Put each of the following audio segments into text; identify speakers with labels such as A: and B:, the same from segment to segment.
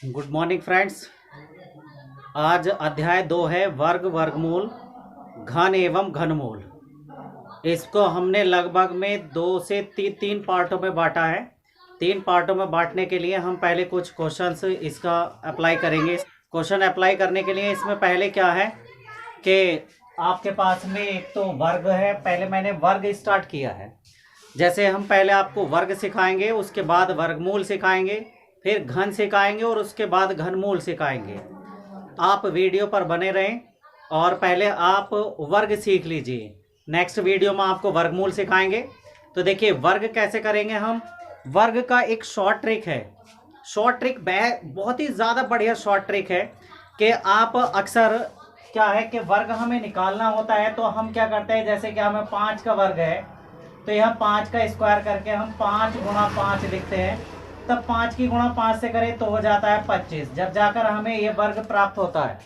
A: Good morning friends. आज अध्याय 2 है वर्ग वर्गमूल घन एवं घनमूल। इसको हमने लगभग में 2 से 3 पार्टों में बांटा है। 3 पार्टों में बांटने के लिए हम पहले कुछ क्वेश्चंस इसका अप्लाई करेंगे। क्वेश्चन अप्लाई करने के लिए इसमें पहले क्या है कि आपके पास में एक तो वर्ग है। पहले मैंने वर्ग स्टार्ट किया है। जैसे हम पहले आपको वर्ग सिखाएंगे, उसके बाद वर्गमूल सिखाएंगे, फिर घन सिखाएंगे और उसके बाद घनमूल सिखाएंगे। आप वीडियो पर बने रहें और पहले आप वर्ग सीख लीजिए। नेक्स्ट वीडियो में आपको वर्गमूल सिखाएंगे। तो देखिए वर्ग कैसे करेंगे हम। वर्ग का एक शॉर्ट ट्रिक है। शॉर्ट ट्रिक बहुत ही ज़्यादा बढ़िया शॉर्ट ट्रिक है कि आप अक्सर क्या है कि वर्ग हमें निकालना होता है तो हम क्या करते हैं, जैसे कि हमें 5 का वर्ग है तो यह 5 का स्क्वायर करके हम 5 गुणा 5 लिखते हैं। तब 5 की गुणा 5 से करें तो हो जाता है 25, जब जाकर हमें ये वर्ग प्राप्त होता है।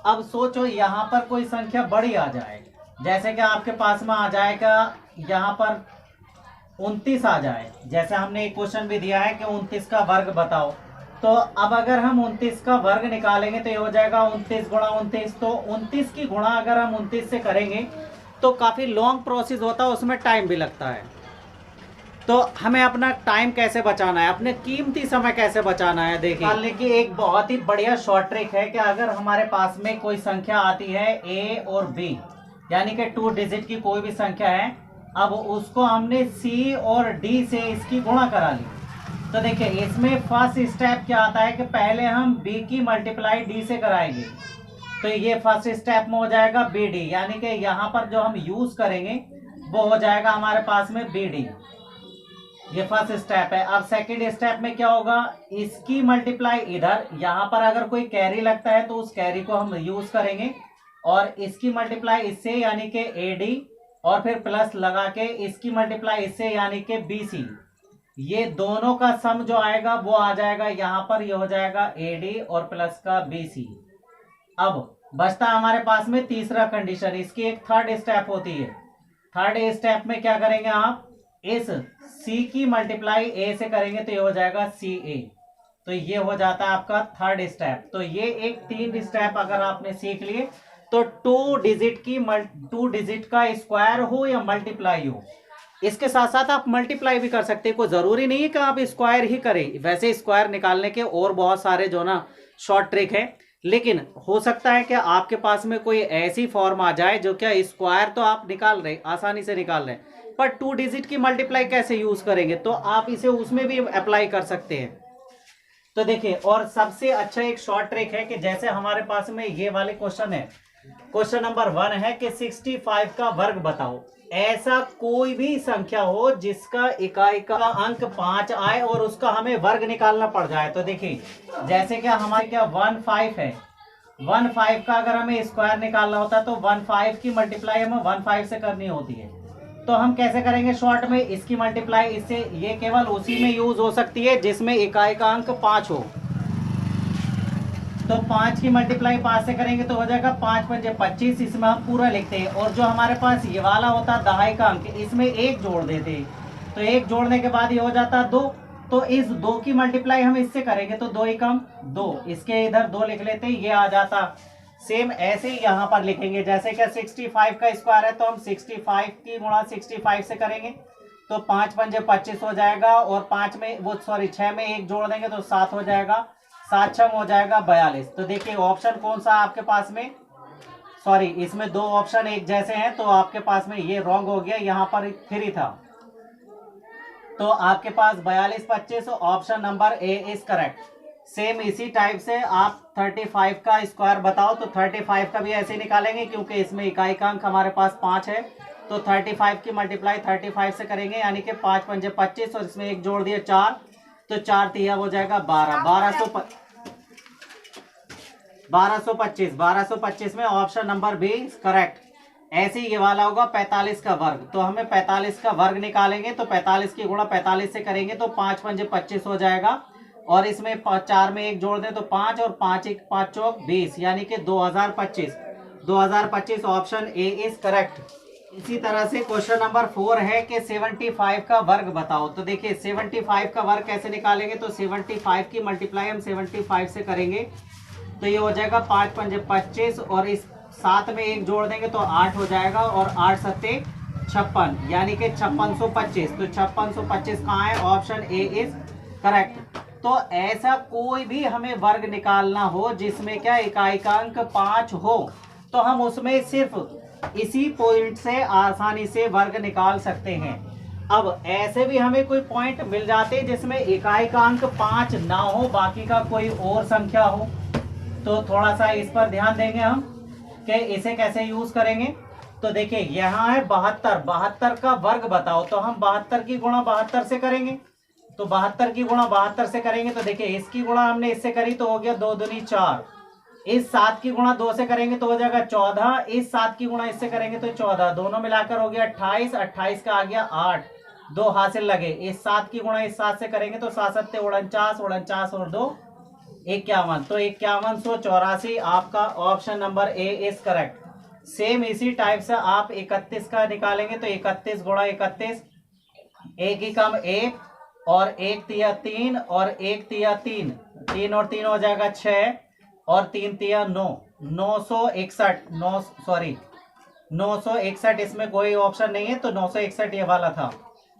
A: अब सोचो यहाँ पर कोई संख्या बड़ी आ जाए, जैसे कि आपके पास में आ जाएगा यहाँ पर 29 आ जाए। जैसे हमने एक क्वेश्चन भी दिया है कि 29 का वर्ग बताओ। तो अब अगर हम 29 का वर्ग निकालेंगे तो ये हो जाएगा 29 गुणा 29। तो 29 की गुणा अगर हम 29 से करेंगे तो काफ़ी लॉन्ग प्रोसेस होता है, उसमें टाइम भी लगता है। तो हमें अपना टाइम कैसे बचाना है, अपने कीमती समय कैसे बचाना है, देखिए निकालने की एक बहुत ही बढ़िया शॉर्ट ट्रिक है कि अगर हमारे पास में कोई संख्या आती है ए और बी, यानी कि 2 डिजिट की कोई भी संख्या है, अब उसको हमने सी और डी से इसकी गुणा करा ली। तो देखिए इसमें फर्स्ट स्टेप क्या आता है कि पहले हम बी की मल्टीप्लाई डी से कराएंगे। तो ये फर्स्ट स्टेप में हो जाएगा बी डी, यानी कि यहाँ पर जो हम यूज करेंगे वो हो जाएगा हमारे पास में बी डी। ये फर्स्ट स्टेप है। अब सेकंड स्टेप में क्या होगा, इसकी मल्टीप्लाई इधर, यहाँ पर अगर कोई कैरी लगता है तो उस कैरी को हम यूज करेंगे, और इसकी मल्टीप्लाई इससे यानी कि ए डी, और फिर प्लस लगा के इसकी मल्टीप्लाई इससे यानी कि बी सी। ये दोनों का सम जो आएगा वो आ जाएगा यहाँ पर, ये हो जाएगा ए डी और प्लस का बी सी। अब बचता हमारे पास में तीसरा कंडीशन, इसकी एक थर्ड स्टेप होती है। थर्ड स्टेप में क्या करेंगे, आप इस सी की मल्टीप्लाई ए से करेंगे तो ये हो जाएगा सी ए। तो ये हो जाता है आपका थर्ड स्टेप। तो ये एक 3 स्टेप अगर आपने सीख लिए तो 2 डिजिट का स्क्वायर हो या मल्टीप्लाई हो, इसके साथ साथ आप मल्टीप्लाई भी कर सकते हैं। कोई जरूरी नहीं है कि आप स्क्वायर ही करें, वैसे स्क्वायर निकालने के और बहुत सारे जो ना शॉर्ट ट्रिक है, लेकिन हो सकता है कि आपके पास में कोई ऐसी फॉर्म आ जाए जो क्या स्क्वायर तो आप निकाल रहे, आसानी से निकाल रहे, पर 2 डिजिट की मल्टीप्लाई कैसे यूज करेंगे, तो आप इसे उसमें भी अप्लाई कर सकते हैं। तो देखिए, और सबसे अच्छा एक शॉर्ट ट्रिक है कि जैसे हमारे पास में ये वाले क्वेश्चन है, क्वेश्चन नंबर 1 है कि 65 का वर्ग बताओ। ऐसा कोई भी संख्या हो जिसका इकाई का अंक 5 आए और उसका हमें वर्ग निकालना पड़ जाए। तो देखिए जैसे क्या हमारे क्या 15 है, 15 का अगर हमें स्क्वायर निकालना होता है तो 15 की मल्टीप्लाई हमें 15 से करनी होती है। तो हम कैसे करेंगे शॉर्ट में, इसकी मल्टीप्लाई इससे, ये केवल उसी में यूज हो सकती है जिसमें इकाई का अंक 5 हो। तो 5 की मल्टीप्लाई 5 से करेंगे तो हो जाएगा 5 पंजे 25, इसमें हम पूरा लिखते हैं। और जो हमारे पास ये वाला होता है दहाई का अंक, इसमें 1 जोड़ देते हैं। तो 1 जोड़ने के बाद ये हो जाता 2। तो इस 2 की मल्टीप्लाई हम इससे करेंगे तो 2 एकम 2, इसके इधर 2 लिख लेते हैं, ये आ जाता। सेम ऐसे ही यहाँ पर लिखेंगे, जैसे कि 65 का स्क्वायर है तो हम 65 की गुणा 65 से करेंगे तो 5 पंजे 25 हो जाएगा, और 5 में वो 6 में 1 जोड़ देंगे तो 7 हो जाएगा, 7 छम हो जाएगा 42। तो देखिए ऑप्शन कौन सा आपके पास में, सॉरी इसमें 2 ऑप्शन एक जैसे हैं तो आपके पास में ये रॉन्ग हो गया, यहाँ पर 3 था। तो आपके पास 42 25 option number A is correct. Same इसी टाइप से आप 35 का स्क्वायर बताओ तो 35 का भी ऐसे निकालेंगे, क्योंकि इसमें इकाई का अंक हमारे पास 5 है। तो 35 की मल्टीप्लाई 35 से करेंगे, यानी कि 5 पंजे 25 और इसमें 1 जोड़ दिया 4, तो 4 तिया हो जाएगा 1225 में ऑप्शन नंबर बी करेक्ट। ऐसे ही ये वाला होगा 45 का वर्ग। तो हमें 45 का वर्ग निकालेंगे तो 45 की गुणा 45 से करेंगे तो 5 पंजे 25 हो जाएगा, और इसमें 4 में 1 जोड़ दें तो 5, और 5 1 5 चौक 20, यानी कि 2025 ऑप्शन ए इज करेक्ट। इसी तरह से क्वेश्चन नंबर 4 है कि 75 का वर्ग बताओ। तो देखिए 75 का वर्ग कैसे निकालेंगे, तो 75 की मल्टीप्लाई हम 75 से करेंगे तो ये हो जाएगा 5 पंजे 25 और इस साथ में एक जोड़ देंगे तो 8 हो जाएगा और 8 सत्ते 56 यानी कि 5625। तो 5625 कहाँ है, ऑप्शन ए इज करेक्ट। तो ऐसा कोई भी हमें वर्ग निकालना हो जिसमें क्या इकाइकांक 5 हो तो हम उसमें सिर्फ इसी पॉइंट से आसानी से वर्ग निकाल सकते हैं। अब ऐसे भी हमें कोई पॉइंट मिल जाते हैं जिसमें इकाइकांक 5 ना हो, बाकी का कोई और संख्या हो, तो थोड़ा सा इस पर ध्यान देंगे हम कि इसे कैसे यूज करेंगे। तो देखिए यहाँ है 72, 72 का वर्ग बताओ। तो हम 72 की गुणा 72 से करेंगे। तो 72 की गुणा 72 से करेंगे तो देखिए इसकी गुणा हमने इससे करी तो हो गया 2 दूनी 4। इस 7 की गुणा 2 से करेंगे तो हो जाएगा 14। इस 7 की गुणा इससे करेंगे तो 14, दोनों मिलाकर हो गया 28। 28 का आ गया 8, 2 हासिल लगे। इस 7 की गुणा इस 7 से करेंगे तो 7 सत्ते 49, 49 और 2 51। तो 5184 आपका option number A is correct. Same इसी टाइप से आप 31 का निकालेंगे तो 31 गुणा 31, एक ही कम 1 और 1 तिया 3 और 1 तिया 3, 3 और 3 हो जाएगा 6 और 3 तिया 9, 961। इसमें कोई ऑप्शन नहीं है तो 961 ये वाला था,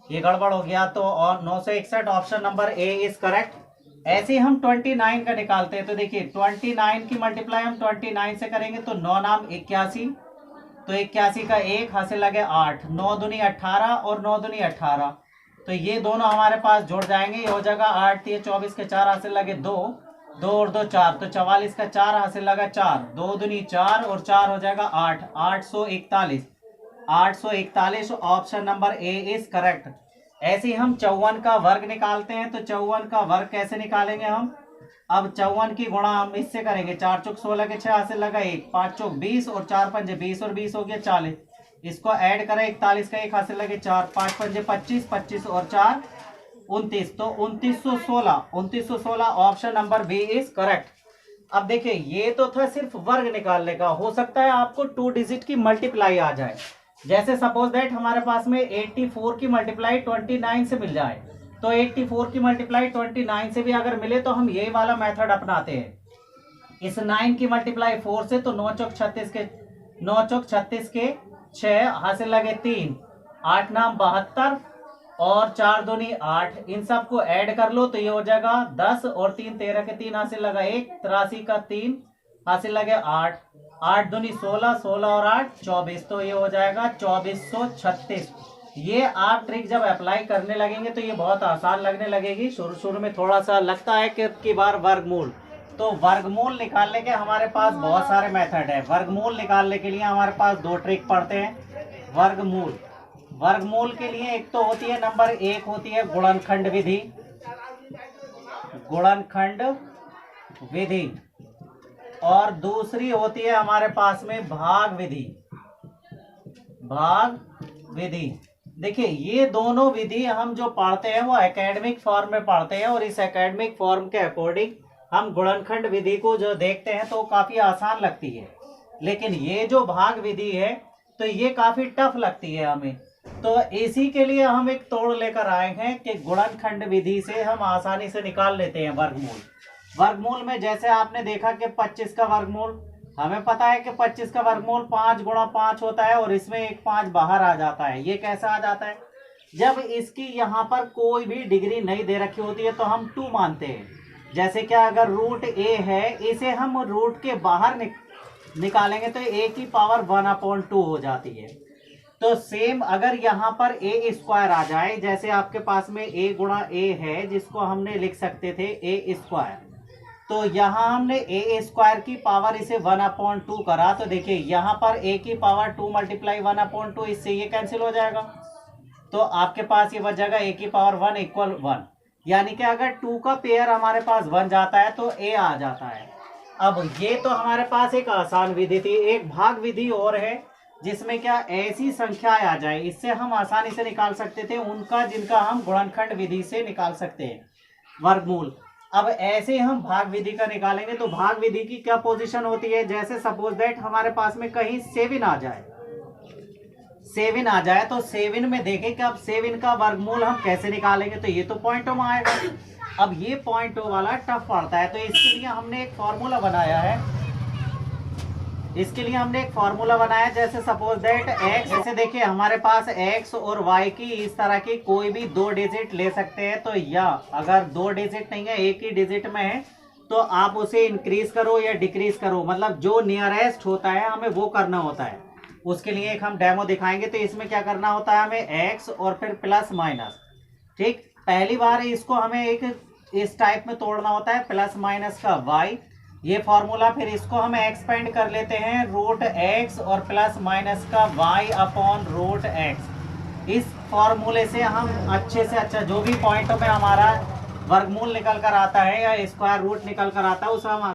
A: ये गड़बड़ हो गया। तो और 961 option number A is correct. ऐसे ही हम 29 का निकालते हैं। तो देखिए 29 की मल्टीप्लाई हम 29 से करेंगे तो 9 नाम 81, तो 81 का 1 हासिल लगे 8, 9 दूनी 18 और 9 दूनी 18। तो ये दोनों हमारे पास जुड़ जाएंगे, ये हो जाएगा 8 3 24 के 4 हासिल लगे 2, 2 और 2 4, तो 44 का 4 हासिल लगा 4, 2 दूनी 4 और 4 हो जाएगा 8, 841। 841 option number A is correct. ऐसे ही हम 54 का वर्ग निकालते हैं। तो 54 का वर्ग कैसे निकालेंगे हम, अब 54 की गुणा हम इससे करेंगे, 4 चौक 16 के 6 हासिल लगा 1, 5 चौक 20 और 4 पंजे 20 और 20 हो गया 40। इसको ऐड करें 41 का 1 हासिल लगे 4, 5 पंजे 25, 25 और 4 29। तो 2916 option number B is correct. अब देखिए ये तो था सिर्फ वर्ग निकालने का, हो सकता है आपको 2 डिजिट की मल्टीप्लाई आ जाए। जैसे सपोज दैट हमारे पास में 84 की मल्टीप्लाई 29 से मिल जाए, तो 84 की मल्टीप्लाई 29 से भी अगर मिले तो हम ये वाला मेथड अपनाते हैं। इस 9 की मल्टीप्लाई 4 से, तो 9 चौक 36 के 6 हासिल लगे 3, 8 नाम 72 और 4 दूनी 8, इन सबको ऐड कर लो तो ये हो जाएगा 10 और 3 13 के 3 हासिल लगा 1, 83 का 3 हासिल लगे 8, 8 दूनी 16, 16 और 8 24। तो ये हो जाएगा 2436। ये आप ट्रिक जब अप्लाई करने लगेंगे तो ये बहुत आसान लगने लगेगी। शुरू शुरू में थोड़ा सा लगता है कि बार वर्गमूल, तो वर्गमूल निकालने के हमारे पास बहुत सारे मेथड है। वर्गमूल निकालने के लिए हमारे पास 2 ट्रिक पढ़ते हैं। वर्गमूल के लिए एक तो होती है नंबर 1 होती है गुणनखंड विधि, और दूसरी होती है हमारे पास में भाग विधि। देखिए ये दोनों विधि हम जो पढ़ते हैं वो एकेडमिक फॉर्म में पढ़ते हैं, और इस एकेडमिक फॉर्म के अकॉर्डिंग हम गुणनखंड विधि को जो देखते हैं तो काफी आसान लगती है। लेकिन ये जो भाग विधि है तो ये काफी टफ लगती है हमें। तो इसी के लिए हम एक तोड़ लेकर आए हैं कि गुणनखंड विधि से हम आसानी से निकाल लेते हैं वर्गमूल में जैसे आपने देखा कि 25 का वर्गमूल, हमें पता है कि 25 का वर्गमूल 5 गुणा 5 होता है और इसमें एक 5 बाहर आ जाता है। ये कैसा आ जाता है, जब इसकी यहाँ पर कोई भी डिग्री नहीं दे रखी होती है तो हम 2 मानते हैं। जैसे क्या अगर रूट a है, इसे हम रूट के बाहर निकालेंगे तो a की पावर 1/2 हो जाती है। तो सेम अगर यहाँ पर a स्क्वायर आ जाए, जैसे आपके पास में a गुणा a है जिसको हमने लिख सकते थे a स्क्वायर, तो यहाँ हमने a स्क्वायर की पावर इसे 1/2 करा, तो देखिए यहाँ पर a की पावर 2 मल्टीप्लाई 1/2, इससे ये कैंसिल हो जाएगा। तो आपके पास ये बच जाएगा a की पावर 1 इक्वल 1, यानी कि अगर 2 का पेयर हमारे पास बन जाता है तो a आ जाता है। अब ये तो हमारे पास एक आसान विधि थी। एक भाग विधि और है जिसमें क्या ऐसी संख्या आ जाए, इससे हम आसानी से निकाल सकते थे उनका जिनका हम गुणनखंड विधि से निकाल सकते हैं वर्गमूल। अब ऐसे हम भाग विधि का निकालेंगे तो भाग विधि की क्या पोजीशन होती है, जैसे सपोज दैट हमारे पास में कहीं 7 आ जाए, 7 आ जाए तो 7 में देखें कि अब 7 का वर्गमूल हम कैसे निकालेंगे। तो ये तो पॉइंटों में आएगा। अब ये पॉइंटों वाला टफ पड़ता है, तो इसके लिए हमने एक फॉर्मूला बनाया है। जैसे सपोज दैट x, जैसे देखिए हमारे पास x और y की इस तरह की कोई भी 2 डिजिट ले सकते हैं। तो या अगर 2 डिजिट नहीं है, एक ही डिजिट में है, तो आप उसे इंक्रीज करो या डिक्रीज करो, मतलब जो नियरेस्ट होता है हमें वो करना होता है। उसके लिए एक हम डेमो दिखाएंगे। तो इसमें क्या करना होता है, हमें x और फिर प्लस माइनस, ठीक। पहली बार इसको हमें एक इस टाइप में तोड़ना होता है, प्लस माइनस का y, ये फॉर्मूला। फिर इसको हम एक्सपेंड कर लेते हैं रूट x और प्लस माइनस का y अपॉन रूट x। इस फॉर्मूले से हम अच्छे से अच्छा जो भी पॉइंटों में हमारा वर्गमूल निकल कर आता है या स्क्वायर रूट निकल कर आता है, उसे हम